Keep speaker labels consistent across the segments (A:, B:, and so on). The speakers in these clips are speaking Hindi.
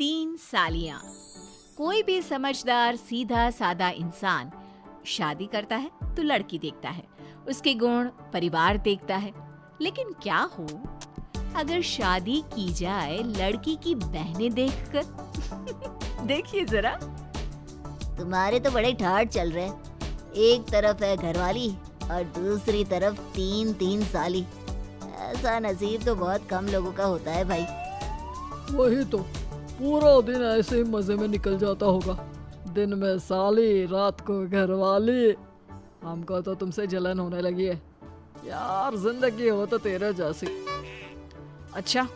A: तीन सालियां। कोई भी समझदार सीधा साधा इंसान शादी करता है तो लड़की देखता है, उसके गुण परिवार देखता है। लेकिन क्या हो अगर शादी की जाए लड़की की बहनें देखकर? देखिए जरा।
B: तुम्हारे तो बड़े ठाठ चल रहे हैं। एक तरफ है घरवाली और दूसरी तरफ तीन तीन साली। ऐसा नसीब तो बहुत कम लोगों का होता है भाई।
C: वही तो, पूरा दिन ऐसे ही मजे में निकल जाता होगा। दिन में साली, रात को घरवाली। हमको तो तुमसे जलन होने लगी है यार। जिंदगी हो तो तेरे जैसी। अच्छा,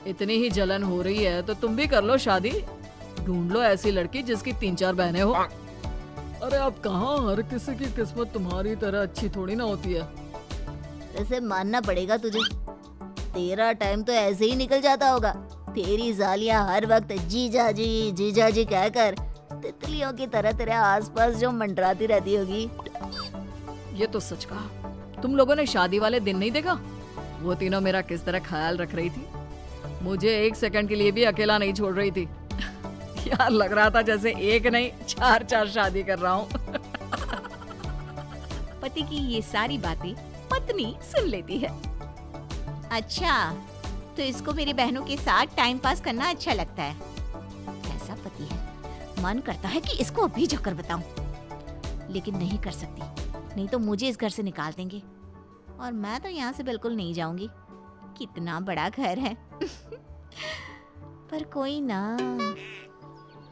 C: इतनी ही जलन हो रही है तो तुम भी कर लो शादी। ढूंढ लो ऐसी लड़की जिसकी 3-4 बहनें हो। अरे अब कहाँ, हर किसी की किस्मत तुम्हारी तरह अच्छी थोड़ी ना होती है।
B: ऐसे मानना पड़ेगा तुझे, तेरा टाइम तो ऐसे ही निकल जाता होगा। तेरी सालियां हर वक्त जीजा जी कहकर तितलियों की तरह तेरे आसपास जो मंडराती रहती होगी।
C: ये तो सच कहा। तुम लोगों ने शादी वाले दिन नहीं देखा? वो तीनों मेरा किस तरह ख्याल रख रही थी। मुझे 1 सेकंड के लिए भी अकेला नहीं छोड़ रही थी। यार लग रहा था जैसे एक नहीं 4-4 शादी कर रहा हूँ।
A: पति की ये सारी बातें पत्नी सुन लेती है। अच्छा, तो इसको मेरी बहनों के साथ टाइम पास करना अच्छा लगता है। ऐसा पति है, मन करता है कि इसको अभी जाकर बताऊं, लेकिन नहीं कर सकती, नहीं तो मुझे इस घर से निकाल देंगे और मैं तो यहाँ से बिल्कुल नहीं जाऊंगी। कितना बड़ा घर है। पर कोई ना।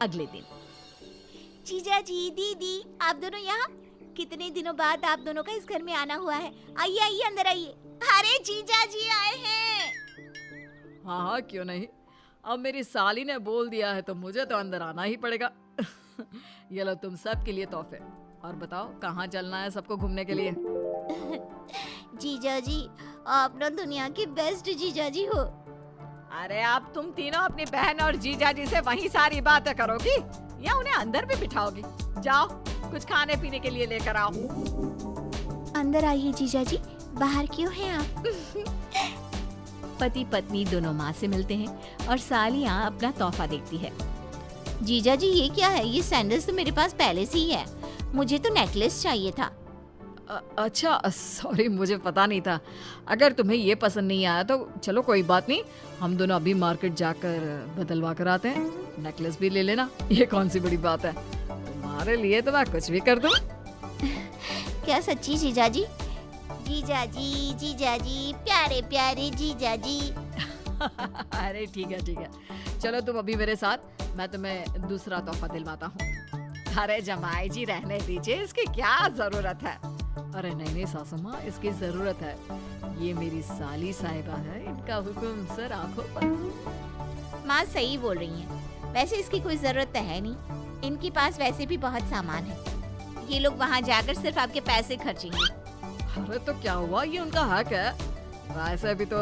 A: अगले दिन। जीजा जी, दीदी, आप दोनों यहाँ? कितने दिनों बाद आप दोनों का इस घर में आना हुआ है। आइए आइए, अंदर आइए। अरे जीजा जी आए हैं।
C: हाँ हाँ, क्यों नहीं। अब मेरी साली ने बोल दिया है तो मुझे तो अंदर आना ही पड़ेगा। ये लो तुम सब के लिए तोहफे। और बताओ कहाँ चलना है सबको घूमने के लिए?
B: जीजा जी, आप ना दुनिया की बेस्ट जीजा जी हो।
A: अरे आप तुम तीनों अपनी बहन और जीजा जी से वही सारी बातें करोगी या उन्हें अंदर भी बिठाओगी? जाओ, कुछ खाने पीने के लिए लेकर आओ।
B: अंदर आइए जीजा जी, बाहर क्यों हैं आप?
A: पति पत्नी दोनों माँ से मिलते हैं और सालियाँ अपना तोहफा देखती है।
B: जीजा जी, ये क्या है? ये सैंडल्स तो मेरे पास पहले से ही है। मुझे तो नेकलेस चाहिए था।
C: अच्छा, सॉरी, मुझे पता नहीं था। अगर तुम्हें ये पसंद नहीं आया तो चलो कोई बात नहीं, हम दोनों अभी मार्केट जाकर बदलवा कर आते हैं। नेकलेस भी ले लेना, ये कौन सी बड़ी बात है। तुम्हारे लिए तो मैं कुछ भी कर दूं।
B: क्या सच्ची जीजा जी? जीजा जी, प्यारे प्यारे जीजा जी।
C: अरे ठीक है, चलो तुम अभी मेरे साथ, मैं तुम्हें दूसरा तोहफा दिलवाता हूँ।
A: अरे जमाई जी, रहने दीजिए, इसकी क्या जरूरत है?
C: अरे नहीं सासू माँ, इसकी जरूरत है। ये मेरी साली साहिबा है, इनका हुक्म सर आंखों पर।
B: माँ सही बोल रही हैं। वैसे इसकी कोई जरूरत तो है नहीं, इनके पास वैसे भी बहुत सामान है। ये लोग वहाँ जाकर सिर्फ आपके पैसे खर्चेंगे।
C: अरे तो क्या हुआ, ये उनका हक है। वैसे भी तो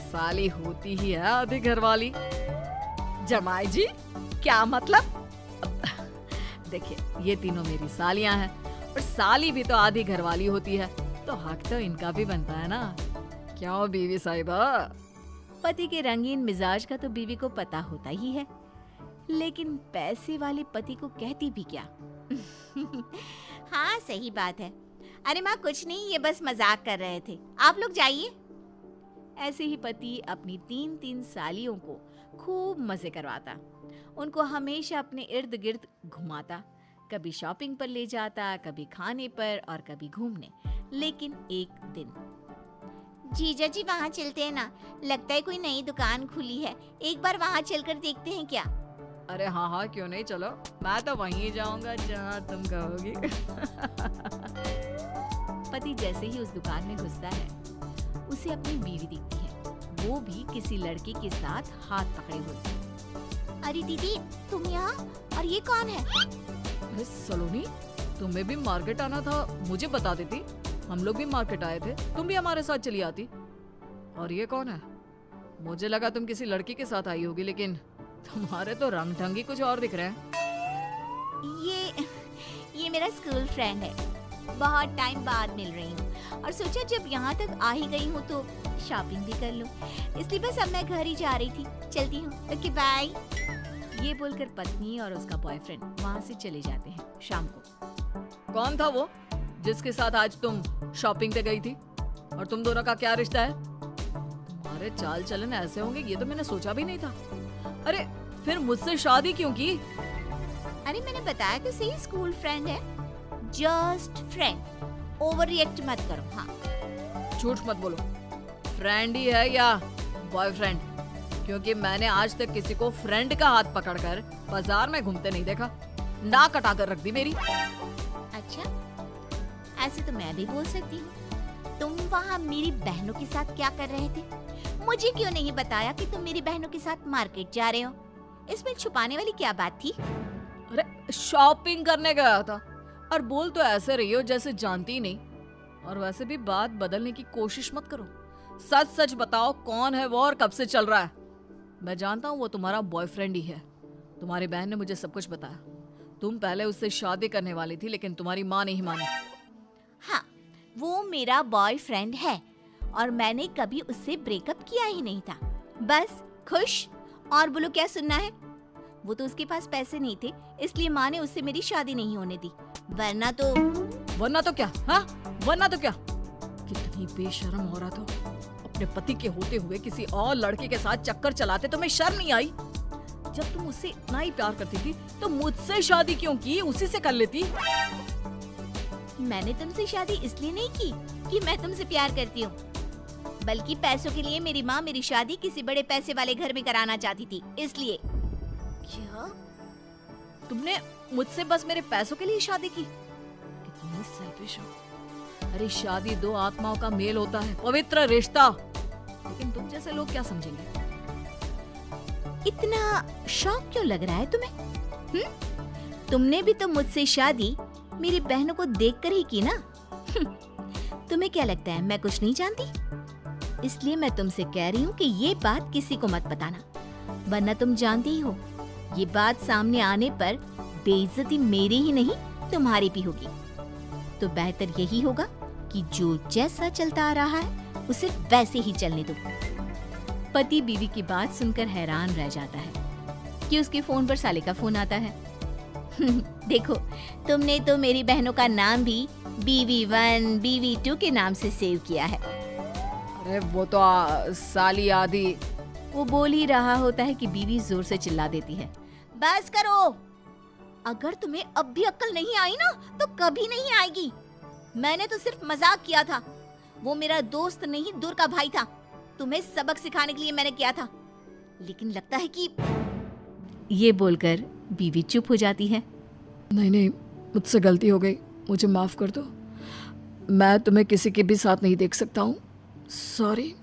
C: साली होती ही है आधी घरवाली।
A: जमाई जी, क्या मतलब?
C: देखिए, ये तीनों मेरी सालियां हैं और साली भी तो आधी घरवाली होती है, तो हक तो इनका भी बनता है ना। क्यों बीवी साहिबा?
A: पति के रंगीन मिजाज का तो बीवी को पता होता ही है, लेकिन पैसे वाले पति को कहती भी क्या?
B: हाँ सही बात है। अरे माँ कुछ नहीं, ये बस मजाक कर रहे थे, आप लोग जाइए।
A: ऐसे ही पति अपनी 3-3 सालियों को खूब मजे करवाता, उनको हमेशा अपने इर्द गिर्द घुमाता, कभी शॉपिंग पर ले जाता, कभी खाने पर और कभी घूमने। लेकिन एक दिन,
B: जीजा जी वहाँ चलते हैं ना, लगता है कोई नई दुकान खुली है, एक बार वहाँ चलकर देखते हैं क्या?
C: अरे हाँ हाँ, क्यों नहीं, चलो। मैं तो वहीं जाऊंगा जहाँ तुम कहोगी।
A: पति जैसे ही उस दुकान में घुसता है, उसे अपनी बीवी दिखती है, वो भी किसी लड़के के साथ हाथ पकड़े हुए।
B: अरे दीदी, तुम यहाँ? और ये कौन है?
C: अरे सलोनी, तुम्हें भी मार्केट आना था, मुझे बता देती। हम लोग भी मार्केट आए थे, तुम भी हमारे साथ चली आती। और ये कौन है? मुझे लगा तुम किसी लड़की के साथ आई होगी, लेकिन तुम्हारे तो रंग ढंग ही कुछ और दिख रहे हैं।
B: ये मेरा स्कूल फ्रेंड है, बहुत टाइम बाद मिल रही हूँ और सोचा जब यहाँ तक आ ही गई हूँ तो शॉपिंग भी कर लूँ, इसलिए बस अब मैं घर ही जा रही थी। चलती हूँ, ओके बाय।
A: ये बोलकर पत्नी और उसका बॉयफ्रेंड वहाँ से चले जाते हैं। शाम को
C: कौन था वो जिसके साथ आज तुम शॉपिंग पे गई थी? और तुम दोनों का क्या रिश्ता है? तुम्हारे चाल चलन ऐसे होंगे ये तो मैंने सोचा भी नहीं था। अरे फिर मुझसे शादी क्यों की?
A: अरे मैंने बताया तो सही, स्कूल फ्रेंड है, जस्ट फ्रेंड, ओवर रिएक्ट मत करो। हाँ
C: झूठ मत बोलो, फ्रेंड ही है या बॉयफ्रेंड? क्योंकि मैंने आज तक किसी को फ्रेंड का हाथ पकड़कर बाजार में घूमते नहीं देखा। नाक कटा कर रख दी मेरी।
A: अच्छा, ऐसे तो मैं भी बोल सकती हूँ। तुम वहाँ मेरी बहनों के साथ क्या कर रहे थे? मुझे क्यों नहीं बताया कि तुम मेरी बहनों के साथ मार्केट जा रहे हो? इसमें छुपाने वाली क्या बात थी?
C: अरे शॉपिंग करने गया था। और बोल तो ऐसे रही हो जैसे जानती ही नहीं। और वैसे भी बात बदलने की कोशिश मत करो। सच सच बताओ, कौन है वो और कब से चल रहा है? मैं जानता हूँ वो तुम्हारा बॉयफ्रेंड ही है। तुम्हारी बहन ने मुझे सब कुछ बताया। तुम पहले उससे शादी करने वाली थी लेकिन तुम्हारी माँ नहीं मानी।
A: हाँ, वो मेरा बॉयफ्रेंड है और मैंने कभी उससे ब्रेकअप किया ही नहीं था। बस खुश। और बोलो क्या सुनना है? वो तो उसके पास पैसे नहीं थे, इसलिए माँ ने उससे मेरी शादी नहीं होने दी। वरना तो
C: क्या? हाँ, वरना तो क्या? कितनी बेशर्म औरत हो। अपने पति के होते हुए किसी और लड़के के साथ चक्कर चलाते तुम्हें शर्म नहीं आई? जब तुम उससे इतना ही प्यार करती थी तो मुझसे शादी क्यों की? उसी से कर लेती।
A: मैंने तुमसे शादी इसलिए नहीं की कि मैं तुमसे प्यार करती हूँ, बल्कि पैसों के लिए मेरी माँ मेरी शादी किसी बड़े पैसे वाले घर में कराना चाहती थी, इसलिए।
C: क्या? तुमने मुझसे बस मेरे पैसों के लिए शादी की? कितनी सेल्फिश हो। अरे शादी दो आत्माओं का मेल होता है, पवित्र रिश्ता। लेकिन तुम जैसे लोग क्या समझेंगे?
A: इतना शौक क्यों लग रहा है तुम्हें? तुमने भी तो मुझसे शादी मेरी बहनों को देखकर ही की ना। तुम्हें क्या लगता है मैं कुछ नहीं जानती? इसलिए मैं तुमसे कह रही हूँ कि ये बात किसी को मत बताना, वरना तुम जानती ही हो ये बात सामने आने पर बेइज्जती मेरी ही नहीं तुम्हारी भी होगी। तो बेहतर यही होगा कि जो जैसा चलता आ रहा है उसे वैसे ही चलने दो। पति बीवी की बात सुनकर हैरान रह जाता है कि उसके फोन पर साले का फोन आता है। देखो, तुमने तो मेरी बहनों का नाम भी BV1 BV2 के नाम से सेव किया है।
C: अरे वो तो साली आदि।
A: वो बोल ही रहा होता है कि बीवी जोर से चिल्ला देती है, बस करो। अगर तुम्हें अब भी अक्ल नहीं आई ना तो कभी नहीं आएगी। मैंने तो सिर्फ मजाक किया था। वो मेरा दोस्त नहीं, दूर का भाई था। तुम्हें सबक सिखाने के लिए मैंने किया था। लेकिन लगता है कि ये बोलकर बीवी चुप हो जाती है।
C: नहीं, मुझसे गलती हो गई, मुझे माफ कर दो। मैं तुम्हें किसी के भी साथ नहीं देख सकता हूँ। सॉरी।